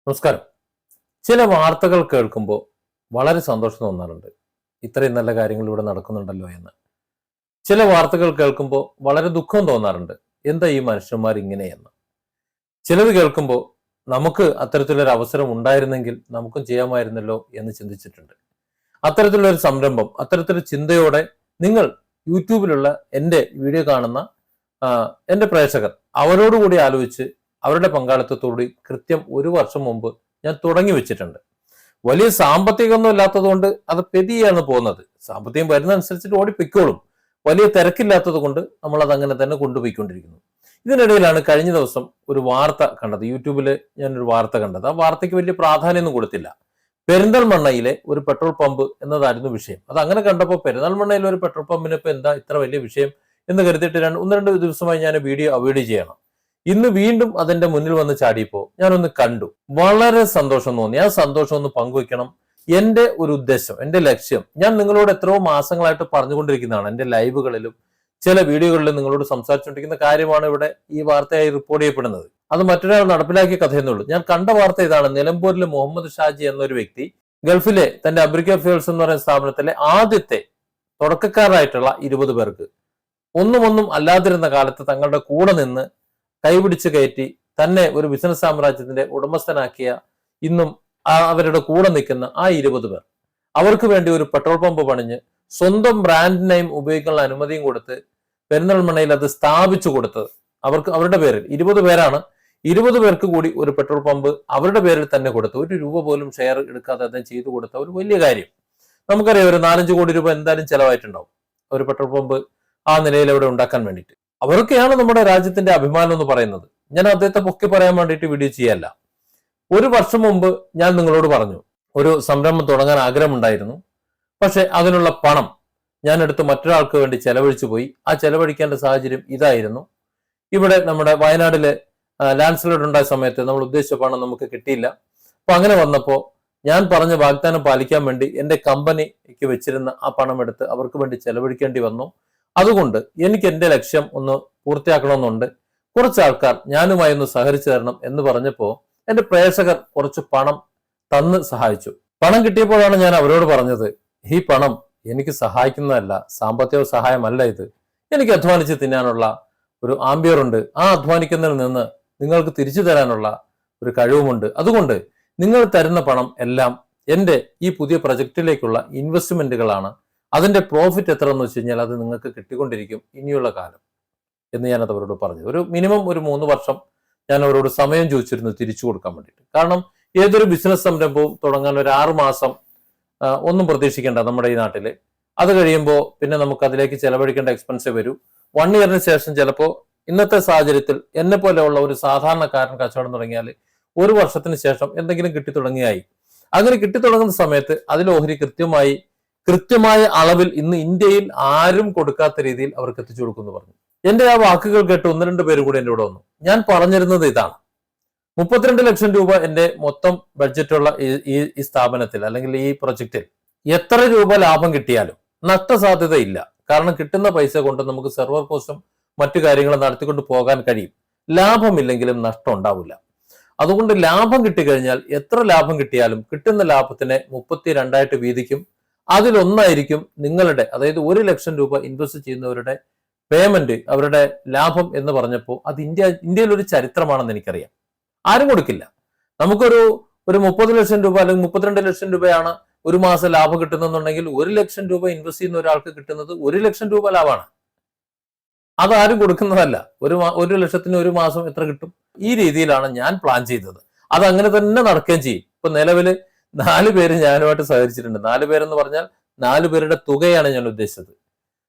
നമസ്കാരം. ചില വാർത്തകൾ കേൾക്കുമ്പോൾ വളരെ സന്തോഷം തോന്നാറുണ്ട്. ഇത്രയും നല്ല കാര്യങ്ങൾ ഇവിടെ നടക്കുന്നുണ്ടല്ലോ എന്ന്. ചില വാർത്തകൾ കേൾക്കുമ്പോൾ വളരെ ദുഃഖം തോന്നാറുണ്ട്. എന്താ ഈ മനുഷ്യന്മാർ ഇങ്ങനെയെന്ന്. ചിലത് കേൾക്കുമ്പോൾ നമുക്ക് അത്തരത്തിലൊരു അവസരം ഉണ്ടായിരുന്നെങ്കിൽ നമുക്കും ചെയ്യാമായിരുന്നല്ലോ എന്ന് ചിന്തിച്ചിട്ടുണ്ട്. അത്തരത്തിലൊരു സംരംഭം, അത്തരത്തിലൊരു ചിന്തയോടെ നിങ്ങൾ യൂട്യൂബിലുള്ള എൻ്റെ വീഡിയോ കാണുന്ന എൻ്റെ പ്രേക്ഷകർ അവരോടുകൂടി ആലോചിച്ച് അവരുടെ പങ്കാളിത്തത്തോടുകൂടി കൃത്യം 1 വർഷം മുമ്പ് ഞാൻ തുടങ്ങി വെച്ചിട്ടുണ്ട്. വലിയ സാമ്പത്തികമൊന്നും ഇല്ലാത്തത് കൊണ്ട് അത് പെതിയാണ് പോകുന്നത്. സാമ്പത്തികം വരുന്നതനുസരിച്ചിട്ട് ഓടിപ്പിക്കോളും. വലിയ തിരക്കില്ലാത്തത് കൊണ്ട് നമ്മൾ അത് അങ്ങനെ തന്നെ കൊണ്ടുപോയിക്കൊണ്ടിരിക്കുന്നു. ഇതിനിടയിലാണ് കഴിഞ്ഞ ദിവസം ഒരു വാർത്ത കണ്ടത്. യൂട്യൂബിൽ ഞാനൊരു വാർത്ത കണ്ടത്. ആ വാർത്തയ്ക്ക് വലിയ പ്രാധാന്യമൊന്നും കൊടുത്തില്ല. പെരിന്തൽമണ്ണയിലെ ഒരു പെട്രോൾ പമ്പ് എന്നതായിരുന്നു വിഷയം. അത് അങ്ങനെ കണ്ടപ്പോൾ പെരിന്തൽമണ്ണയിലെ ഒരു പെട്രോൾ പമ്പിന് ഇപ്പൊ എന്താ ഇത്ര വലിയ വിഷയം എന്ന് കരുതിയിട്ട് 1-2 ദിവസമായി ഞാൻ വീഡിയോ അവോയ്ഡ് ചെയ്യണം. ഇന്ന് വീണ്ടും അതിന്റെ മുന്നിൽ വന്ന് ചാടിയപ്പോ ഞാനൊന്ന് കണ്ടു. വളരെ സന്തോഷം തോന്നി. ആ സന്തോഷം ഒന്ന് പങ്കുവെക്കണം. എന്റെ ഒരു ഉദ്ദേശം, എന്റെ ലക്ഷ്യം ഞാൻ നിങ്ങളോട് എത്രയോ മാസങ്ങളായിട്ട് പറഞ്ഞുകൊണ്ടിരിക്കുന്നതാണ്. എന്റെ ലൈവുകളിലും ചില വീഡിയോകളിലും നിങ്ങളോട് സംസാരിച്ചുകൊണ്ടിരിക്കുന്ന കാര്യമാണ് ഇവിടെ ഈ വാർത്തയായി റിപ്പോർട്ട് ചെയ്യപ്പെടുന്നത്. അത് മറ്റൊരാൾ നടപ്പിലാക്കിയ കഥയെന്നുള്ളൂ. ഞാൻ കണ്ട വാർത്ത ഇതാണ്. നിലമ്പൂരിലെ മുഹമ്മദ് ഷാജി എന്നൊരു വ്യക്തി ഗൾഫിലെ തന്റെ അബ്രിക്ക ഫ്യൂൾസ് എന്ന് പറയുന്ന സ്ഥാപനത്തിലെ ആദ്യത്തെ തുടക്കക്കാരായിട്ടുള്ള 20 പേർക്ക് ഒന്നും അല്ലാതിരുന്ന കാലത്ത് തങ്ങളുടെ കൂടെ നിന്ന് കൈപിടിച്ച് കയറ്റി തന്നെ ഒരു ബിസിനസ് സാമ്രാജ്യത്തിന്റെ ഉടമസ്ഥനാക്കിയ ഇന്നും അവരുടെ കൂടെ നിൽക്കുന്ന ആ 20 പേർ അവർക്ക് വേണ്ടി ഒരു പെട്രോൾ പമ്പ് പണിഞ്ഞ് സ്വന്തം ബ്രാൻഡ് നെയിം ഉപയോഗിക്കാനുള്ള അനുമതിയും കൊടുത്ത് പെരിന്തൽമണ്ണയിൽ അത് സ്ഥാപിച്ചു കൊടുത്തത് അവരുടെ പേരിൽ 20 പേരാണ്. 20 പേർക്ക് കൂടി ഒരു പെട്രോൾ പമ്പ് അവരുടെ പേരിൽ തന്നെ കൊടുത്തു. 1 രൂപ പോലും ഷെയർ എടുക്കാതെ അദ്ദേഹം ചെയ്തു കൊടുത്ത ഒരു വലിയ കാര്യം. നമുക്കറിയാം, ഒരു 4-5 കോടി രൂപ എന്തായാലും ചെലവായിട്ടുണ്ടാവും ഒരു പെട്രോൾ പമ്പ് ആ നിലയിൽ അവിടെ ഉണ്ടാക്കാൻ വേണ്ടിയിട്ട്. അവരൊക്കെയാണ് നമ്മുടെ രാജ്യത്തിന്റെ അഭിമാനം എന്ന് പറയുന്നത്. ഞാൻ അദ്ദേഹത്തെ പൊക്കി പറയാൻ വേണ്ടിയിട്ട് വീഡിയോ ചെയ്യല്ല. 1 വർഷം മുമ്പ് ഞാൻ നിങ്ങളോട് പറഞ്ഞു ഒരു സംരംഭം തുടങ്ങാൻ ആഗ്രഹമുണ്ടായിരുന്നു. പക്ഷെ അതിനുള്ള പണം ഞാൻ എടുത്ത് മറ്റൊരാൾക്ക് വേണ്ടി ചെലവഴിച്ചു പോയി. ആ ചെലവഴിക്കേണ്ട സാഹചര്യം ഇതായിരുന്നു. ഇവിടെ നമ്മുടെ വയനാട്ടിലെ ലാൻഡ് സ്ലൈഡ് ഉണ്ടായ സമയത്ത് നമ്മൾ ഉദ്ദേശിച്ച പണം നമുക്ക് കിട്ടിയില്ല. അപ്പൊ അങ്ങനെ വന്നപ്പോൾ ഞാൻ പറഞ്ഞ വാഗ്ദാനം പാലിക്കാൻ വേണ്ടി എന്റെ കമ്പനിക്ക് വെച്ചിരുന്ന ആ പണം എടുത്ത് അവർക്ക് വേണ്ടി ചെലവഴിക്കേണ്ടി വന്നു. അതുകൊണ്ട് എനിക്ക് എന്റെ ലക്ഷ്യം ഒന്ന് പൂർത്തിയാക്കണമെന്നുണ്ട്. കുറച്ച് ആൾക്കാർ ഞാനുമായി ഒന്ന് സഹകരിച്ചു തരണം എന്ന് പറഞ്ഞപ്പോൾ എന്റെ പ്രേക്ഷകർ കുറച്ച് പണം തന്ന് സഹായിച്ചു. പണം കിട്ടിയപ്പോഴാണ് ഞാൻ അവരോട് പറഞ്ഞത്, ഈ പണം എനിക്ക് സഹായിക്കുന്നതല്ല, സാമ്പത്തിക സഹായമല്ല ഇത്. എനിക്ക് അധ്വാനിച്ച് തിന്നാനുള്ള ഒരു ആംബിയറുണ്ട്. ആ അധ്വാനിക്കുന്നതിൽ നിന്ന് നിങ്ങൾക്ക് തിരിച്ചു തരാനുള്ള ഒരു കഴിവുമുണ്ട്. അതുകൊണ്ട് നിങ്ങൾ തരുന്ന പണം എല്ലാം എന്റെ ഈ പുതിയ പ്രൊജക്റ്റിലേക്കുള്ള ഇൻവെസ്റ്റ്മെന്റുകളാണ്. അതിന്റെ പ്രോഫിറ്റ് എത്ര എന്ന് വെച്ച് കഴിഞ്ഞാൽ അത് നിങ്ങൾക്ക് കിട്ടിക്കൊണ്ടിരിക്കും ഇനിയുള്ള കാലം എന്ന് ഞാനത് അവരോട് പറഞ്ഞു. ഒരു മിനിമം 3 വർഷം ഞാൻ അവരോട് സമയം ചോദിച്ചിരുന്നു തിരിച്ചു കൊടുക്കാൻ വേണ്ടിയിട്ട്. കാരണം ഏതൊരു ബിസിനസ് സംരംഭവും തുടങ്ങാൻ ഒരു 6 മാസം ഒന്നും പ്രതീക്ഷിക്കേണ്ട നമ്മുടെ ഈ നാട്ടില്. അത് കഴിയുമ്പോൾ പിന്നെ നമുക്ക് അതിലേക്ക് ചെലവഴിക്കേണ്ട എക്സ്പെൻസേ വരൂ. 1 ഇയറിന് ശേഷം ചിലപ്പോൾ ഇന്നത്തെ സാഹചര്യത്തിൽ എന്നെ പോലെയുള്ള ഒരു സാധാരണക്കാരൻ കച്ചവടം തുടങ്ങിയാൽ 1 വർഷത്തിന് ശേഷം എന്തെങ്കിലും കിട്ടിത്തുടങ്ങിയായി. അങ്ങനെ കിട്ടിത്തുടങ്ങുന്ന സമയത്ത് അതിൽ ഓഹരി കൃത്യമായ അളവിൽ ഇന്ന് ഇന്ത്യയിൽ ആരും കൊടുക്കാത്ത രീതിയിൽ അവർക്ക് എത്തിച്ചു കൊടുക്കുമെന്ന് പറഞ്ഞു. എന്റെ ആ വാക്കുകൾ കേട്ട് 1-2 പേര് കൂടെ എന്റെ കൂടെ വന്നു. ഞാൻ പറഞ്ഞിരുന്നത് ഇതാണ്. 32 ലക്ഷം രൂപ എന്റെ മൊത്തം ബഡ്ജറ്റുള്ള ഈ സ്ഥാപനത്തിൽ അല്ലെങ്കിൽ ഈ പ്രൊജക്റ്റിൽ എത്ര രൂപ ലാഭം കിട്ടിയാലും നഷ്ടസാധ്യതയില്ല. കാരണം കിട്ടുന്ന പൈസ കൊണ്ട് നമുക്ക് സെർവർ കോസ്റ്റും മറ്റു കാര്യങ്ങളും നടത്തിക്കൊണ്ട് പോകാൻ കഴിയും. ലാഭമില്ലെങ്കിലും നഷ്ടം ഉണ്ടാവില്ല. അതുകൊണ്ട് ലാഭം കിട്ടിക്കഴിഞ്ഞാൽ എത്ര ലാഭം കിട്ടിയാലും കിട്ടുന്ന ലാഭത്തിനെ 32 വീതിക്കും. അതിലൊന്നായിരിക്കും നിങ്ങളുടെ, അതായത് 1 ലക്ഷം രൂപ ഇൻവെസ്റ്റ് ചെയ്യുന്നവരുടെ പേയ്മെന്റ്, അവരുടെ ലാഭം എന്ന് പറഞ്ഞപ്പോൾ അത് ഇന്ത്യയിൽ ഒരു ചരിത്രമാണെന്ന് എനിക്കറിയാം. ആരും കൊടുക്കില്ല. നമുക്കൊരു 30 ലക്ഷം രൂപ അല്ലെങ്കിൽ 32 ലക്ഷം രൂപയാണ് ഒരു മാസം ലാഭം കിട്ടുന്നുണ്ടെങ്കിൽ 1 ലക്ഷം രൂപ ഇൻവെസ്റ്റ് ചെയ്യുന്ന ഒരാൾക്ക് കിട്ടുന്നത് 1 ലക്ഷം രൂപ ലാഭമാണ്. അതാരും കൊടുക്കുന്നതല്ല. 1 ലക്ഷത്തിന് ഒരു മാസം എത്ര കിട്ടും? ഈ രീതിയിലാണ് ഞാൻ പ്ലാൻ ചെയ്തത്. അത് അങ്ങനെ തന്നെ നടക്കുകയും ചെയ്യും. ഇപ്പൊ നിലവില് 4 പേര് ഞാനുമായിട്ട് സഹകരിച്ചിട്ടുണ്ട്. 4 പേരെന്ന് പറഞ്ഞാൽ 4 പേരുടെ തുകയാണ് ഞാൻ ഉദ്ദേശിച്ചത്.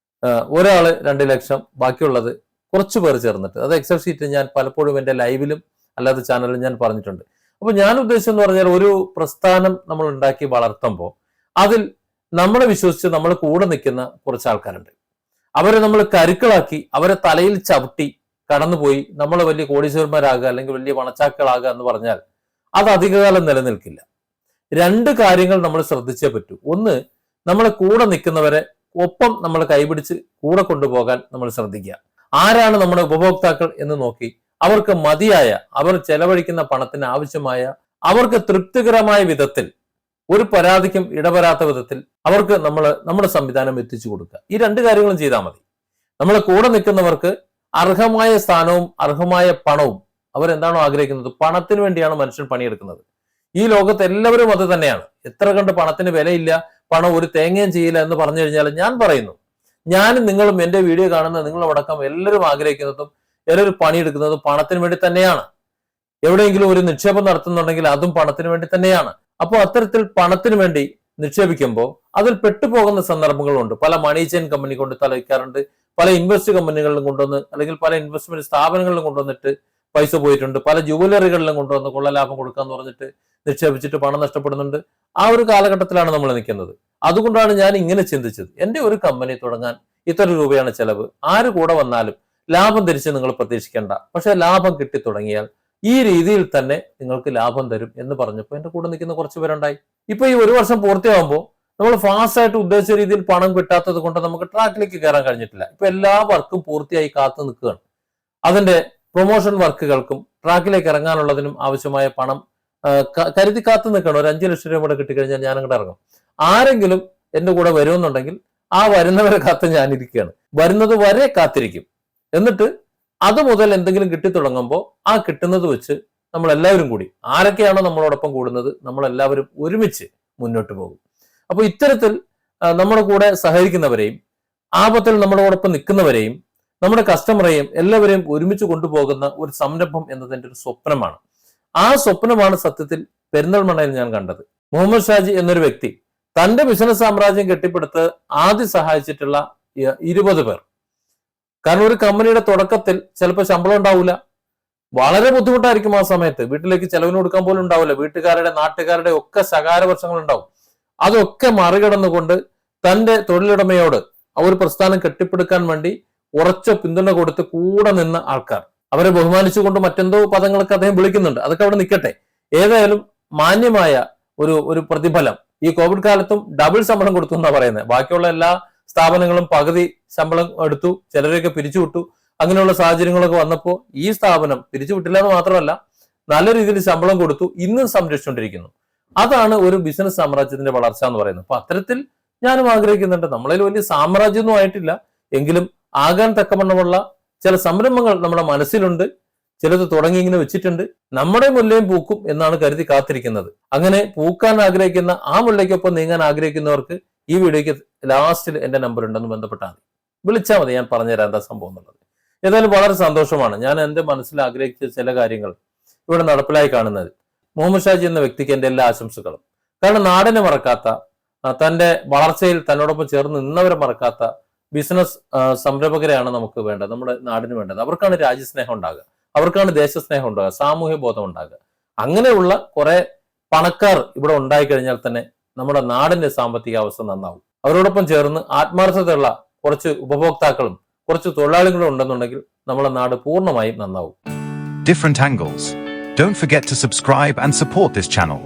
ഒരാള് 2 ലക്ഷം, ബാക്കിയുള്ളത് കുറച്ചു പേർ ചേർന്നിട്ട്. അത് എക്സൽ ഷീറ്റ് ഞാൻ പലപ്പോഴും എന്റെ ലൈവിലും അല്ലാത്ത ചാനലിലും ഞാൻ പറഞ്ഞിട്ടുണ്ട്. അപ്പൊ ഞാൻ ഉദ്ദേശിച്ചെന്ന് പറഞ്ഞാൽ ഒരു പ്രസ്ഥാനം നമ്മൾ ഉണ്ടാക്കി വളർത്തുമ്പോൾ അതിൽ നമ്മളെ വിശ്വസിച്ച് നമ്മൾ കൂടെ നിൽക്കുന്ന കുറച്ച് ആൾക്കാരുണ്ട്. അവരെ നമ്മൾ കരുക്കളാക്കി അവരെ തലയിൽ ചവിട്ടി കടന്നുപോയി നമ്മൾ വലിയ കോടീശ്വരന്മാരാകുക അല്ലെങ്കിൽ വലിയ പണച്ചാക്കളാകുക എന്ന് പറഞ്ഞാൽ അത് അധികകാലം നിലനിൽക്കില്ല. 2 കാര്യങ്ങൾ നമ്മൾ ശ്രദ്ധിച്ചേ പറ്റൂ. ഒന്ന്, നമ്മളെ കൂടെ നിൽക്കുന്നവരെ ഒപ്പം നമ്മൾ കൈപിടിച്ച് കൂടെ കൊണ്ടുപോകാൻ നമ്മൾ ശ്രദ്ധിക്കുക. ആരാണ് നമ്മുടെ ഉപഭോക്താക്കൾ എന്ന് നോക്കി അവർക്ക് മതിയായ, അവർ ചെലവഴിക്കുന്ന പണത്തിന് ആവശ്യമായ അവർക്ക് തൃപ്തികരമായ വിധത്തിൽ, ഒരു പരാതിക്കും ഇടവരാത്ത വിധത്തിൽ അവർക്ക് നമ്മുടെ സംവിധാനം എത്തിച്ചു കൊടുക്കുക. ഈ രണ്ട് കാര്യങ്ങളും ചെയ്താൽ മതി. നമ്മളെ കൂടെ നിൽക്കുന്നവർക്ക് അർഹമായ സ്ഥാനവും അർഹമായ പണവും അവരെന്താണോ ആഗ്രഹിക്കുന്നത്, പണത്തിന് വേണ്ടിയാണ് മനുഷ്യൻ പണിയെടുക്കുന്നത്. ഈ ലോകത്ത് എല്ലാവരും അത് തന്നെയാണ്. എത്ര കണ്ട് പണത്തിന് വിലയില്ല, പണം ഒരു തേങ്ങയും ചെയ്യില്ല എന്ന് പറഞ്ഞു കഴിഞ്ഞാൽ ഞാൻ പറയുന്നു, ഞാനും നിങ്ങളും എന്റെ വീഡിയോ കാണുന്ന നിങ്ങളടക്കം എല്ലാവരും ആഗ്രഹിക്കുന്നതും എല്ലാവരും പണിയെടുക്കുന്നതും പണത്തിന് വേണ്ടി തന്നെയാണ്. എവിടെയെങ്കിലും ഒരു നിക്ഷേപം നടത്തുന്നുണ്ടെങ്കിൽ അതും പണത്തിന് വേണ്ടി തന്നെയാണ്. അപ്പോൾ അത്തരത്തിൽ പണത്തിന് വേണ്ടി നിക്ഷേപിക്കുമ്പോൾ അതിൽ പെട്ടുപോകുന്ന സന്ദർഭങ്ങളുണ്ട്. പല മണി ചെയിൻ കമ്പനി കൊണ്ട് തലവയ്ക്കാറുണ്ട്, പല ഇൻവെസ്റ്റ് കമ്പനികളിലും കൊണ്ടുവന്ന്, അല്ലെങ്കിൽ പല ഇൻവെസ്റ്റ്മെന്റ് സ്ഥാപനങ്ങളിലും കൊണ്ടുവന്നിട്ട് പൈസ പോയിട്ടുണ്ട്, പല ജുവലറികളിലും കൊണ്ടുവന്ന് കൊള്ളലാഭം കൊടുക്കാന്ന് പറഞ്ഞിട്ട് നിക്ഷേപിച്ചിട്ട് പണം നഷ്ടപ്പെടുന്നുണ്ട്. ആ ഒരു കാലഘട്ടത്തിലാണ് നമ്മൾ നിൽക്കുന്നത്. അതുകൊണ്ടാണ് ഞാൻ ഇങ്ങനെ ചിന്തിച്ചത്, എന്റെ ഒരു കമ്പനി തുടങ്ങാൻ ഇത്ര രൂപയാണ് ചെലവ്, ആര് കൂടെ വന്നാലും ലാഭം തിരിച്ച് നിങ്ങൾ പ്രതീക്ഷിക്കേണ്ട, പക്ഷെ ലാഭം കിട്ടി തുടങ്ങിയാൽ ഈ രീതിയിൽ തന്നെ നിങ്ങൾക്ക് ലാഭം തരും എന്ന് പറഞ്ഞപ്പോൾ എന്റെ കൂടെ നിൽക്കുന്ന കുറച്ച് പേരുണ്ടായി. ഇപ്പൊ ഈ ഒരു വർഷം പൂർത്തിയാകുമ്പോൾ നമ്മൾ ഫാസ്റ്റ് ആയിട്ട് ഉദ്ദേശിച്ച രീതിയിൽ പണം കിട്ടാത്തത് കൊണ്ട് നമുക്ക് ട്രാക്കിലേക്ക് കയറാൻ കഴിഞ്ഞിട്ടില്ല. ഇപ്പൊ എല്ലാ വർക്കും പൂർത്തിയായി കാത്തു നിൽക്കുകയാണ്. അതിന്റെ പ്രൊമോഷൻ വർക്കുകൾക്കും ട്രാക്കിലേക്ക് ഇറങ്ങാനുള്ളതിനും ആവശ്യമായ പണം കരുതി കാത്തു നിൽക്കണം. ഒരു 5 ലക്ഷം രൂപ കൂടെ കിട്ടിക്കഴിഞ്ഞാൽ ഞാൻ അങ്ങോട്ട് ഇറങ്ങും. ആരെങ്കിലും എന്റെ കൂടെ വരുമെന്നുണ്ടെങ്കിൽ ആ വരുന്നവരെ കാത്ത് ഞാനിരിക്കുകയാണ്. വരുന്നത് വരെ കാത്തിരിക്കും. എന്നിട്ട് അത് മുതൽ എന്തെങ്കിലും കിട്ടിത്തുടങ്ങുമ്പോൾ ആ കിട്ടുന്നത് വെച്ച് നമ്മൾ എല്ലാവരും കൂടി, ആരൊക്കെയാണോ നമ്മളോടൊപ്പം കൂടുന്നത്, നമ്മളെല്ലാവരും ഒരുമിച്ച് മുന്നോട്ട് പോകും. അപ്പൊ ഇത്തരത്തിൽ നമ്മുടെ കൂടെ സഹകരിക്കുന്നവരെയും ആപത്തിൽ നമ്മളോടൊപ്പം നിൽക്കുന്നവരെയും നമ്മുടെ കസ്റ്റമറെയും എല്ലാവരെയും ഒരുമിച്ച് കൊണ്ടുപോകുന്ന ഒരു സംരംഭം എന്നതിന്റെ ഒരു സ്വപ്നമാണ്. ആ സ്വപ്നമാണ് സത്യത്തിൽ പെരിന്തൽമണ്ണയിൽ ഞാൻ കണ്ടത്. മുഹമ്മദ് ഷാജി എന്നൊരു വ്യക്തി തന്റെ ബിസിനസ് സാമ്രാജ്യം കെട്ടിപ്പടുത്ത് ആദ്യം സഹായിച്ചിട്ടുള്ള 20 പേർ. കാരണം ഒരു കമ്പനിയുടെ തുടക്കത്തിൽ ചിലപ്പോൾ ശമ്പളം ഉണ്ടാവില്ല, വളരെ ബുദ്ധിമുട്ടായിരിക്കും. ആ സമയത്ത് വീട്ടിലേക്ക് ചെലവിന് കൊടുക്കാൻ പോലും ഉണ്ടാവില്ല. വീട്ടുകാരുടെ നാട്ടുകാരുടെ ഒക്കെ ശകാരവർഷങ്ങൾ ഉണ്ടാവും. അതൊക്കെ മറികടന്നുകൊണ്ട് തന്റെ തൊഴിലുടമയോട് ആ ഒരു പ്രസ്ഥാനം കെട്ടിപ്പടുക്കാൻ വേണ്ടി ഉറച്ച പിന്തുണ കൊടുത്ത് കൂടെ നിന്ന ആൾക്കാർ, അവരെ ബഹുമാനിച്ചുകൊണ്ട് മറ്റെന്തോ പദങ്ങളൊക്കെ അദ്ദേഹം വിളിക്കുന്നുണ്ട്. അതൊക്കെ അവിടെ നിൽക്കട്ടെ. ഏതായാലും മാന്യമായ ഒരു പ്രതിഫലം ഈ കോവിഡ് കാലത്തും ഡബിൾ ശമ്പളം കൊടുത്തു എന്നാ പറയുന്നത്. ബാക്കിയുള്ള എല്ലാ സ്ഥാപനങ്ങളും പകുതി ശമ്പളം എടുത്തു, ചിലരെയൊക്കെ പിരിച്ചുവിട്ടു. അങ്ങനെയുള്ള സാഹചര്യങ്ങളൊക്കെ വന്നപ്പോൾ ഈ സ്ഥാപനം പിരിച്ചുവിട്ടില്ല എന്ന് മാത്രമല്ല, നല്ല രീതിയിൽ ശമ്പളം കൊടുത്തു, ഇന്നും സംരക്ഷിച്ചുകൊണ്ടിരിക്കുന്നു. അതാണ് ഒരു ബിസിനസ് സാമ്രാജ്യത്തിന്റെ വളർച്ച എന്ന് പറയുന്നത്. അപ്പൊ അത്തരത്തിൽ ഞാനും ആഗ്രഹിക്കുന്നുണ്ട്. നമ്മളതിൽ വലിയ സാമ്രാജ്യമൊന്നും ആയിട്ടില്ല, എങ്കിലും ആകാൻ തക്കവണ്ണമുള്ള ചില സംരംഭങ്ങൾ നമ്മുടെ മനസ്സിലുണ്ട്. ചിലത് തുടങ്ങി ഇങ്ങനെ വെച്ചിട്ടുണ്ട്. നമ്മുടെ മുല്ലയും പൂക്കും എന്നാണ് കരുതി കാത്തിരിക്കുന്നത്. അങ്ങനെ പൂക്കാൻ ആഗ്രഹിക്കുന്ന, ആ മുല്ലയ്ക്കൊപ്പം നീങ്ങാൻ ആഗ്രഹിക്കുന്നവർക്ക് ഈ വീഡിയോയ്ക്ക് ലാസ്റ്റിൽ എന്റെ നമ്പർ ഉണ്ടെന്ന് ബന്ധപ്പെട്ടാൽ മതി, വിളിച്ചാൽ മതി, ഞാൻ പറഞ്ഞുതരാം എന്താ സംഭവം എന്നുള്ളത്. ഏതായാലും വളരെ സന്തോഷമാണ്. ഞാൻ എന്റെ മനസ്സിൽ ആഗ്രഹിച്ച ചില കാര്യങ്ങൾ ഇവിടെ നടപ്പിലായി കാണുന്നത്. മുഹമ്മദ് ഷാജി എന്ന വ്യക്തിക്ക് എന്റെ എല്ലാ ആശംസകളും. കാരണം നാടിനെ മറക്കാത്ത, തന്റെ വളർച്ചയിൽ തന്നോടൊപ്പം ചേർന്ന് നിന്നവരെ മറക്കാത്ത ബിസിനസ് സംരംഭകരെയാണ് നമുക്ക് വേണ്ടത്, നമ്മുടെ നാടിന് വേണ്ടത്. അവർക്കാണ് രാജ്യസ്നേഹം ഉണ്ടാകുക, അവർക്കാണ് ദേശസ്നേഹം ഉണ്ടാകുക, സാമൂഹ്യ ബോധം ഉണ്ടാകുക. അങ്ങനെയുള്ള കുറെ പണക്കാർ ഇവിടെ ഉണ്ടായിക്കഴിഞ്ഞാൽ തന്നെ നമ്മുടെ നാടിന്റെ സാമ്പത്തിക അവസ്ഥ നന്നാവും. അവരോടൊപ്പം ചേർന്ന് ആത്മാർത്ഥതയുള്ള കുറച്ച് ഉപഭോക്താക്കളും കുറച്ച് തൊഴിലാളികളും ഉണ്ടെന്നുണ്ടെങ്കിൽ നമ്മുടെ നാട് പൂർണ്ണമായും നന്നാവും. Different angles. Don't forget to subscribe and support this channel.